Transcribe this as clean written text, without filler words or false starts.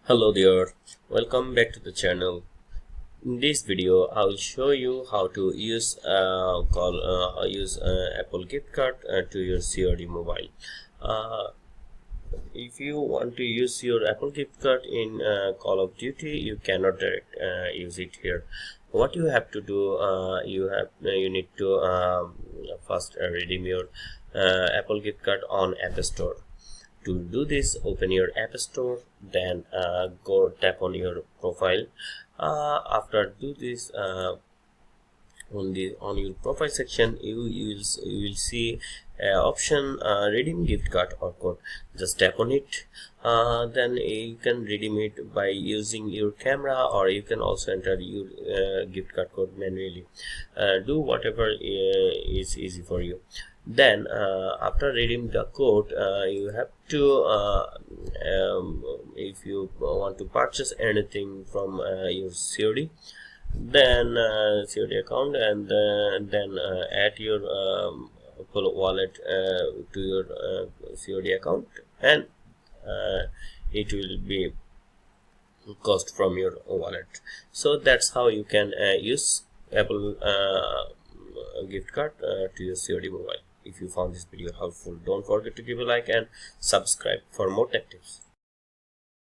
Hello there, welcome back to the channel. In this video I will show you how to use Apple gift card to your COD Mobile. Uh, if you want to use your Apple gift card in Call of Duty, you cannot direct use it here. What you have to do, you need to first redeem your Apple gift card on App Store. To do this, open your App Store, then go tap on your profile. After do this, on your profile section, you will see option redeem gift card or code. Just tap on it. Then you can redeem it by using your camera, or you can also enter your gift card code manually. Do whatever is easy for you. Then after redeeming the code, you have to if you want to purchase anything from your COD, then COD account, and then add your Apple wallet to your COD account, and it will be cost from your wallet. So that's how you can use Apple gift card to your COD Mobile. If you found this video helpful, don't forget to give a like and subscribe for more tech tips.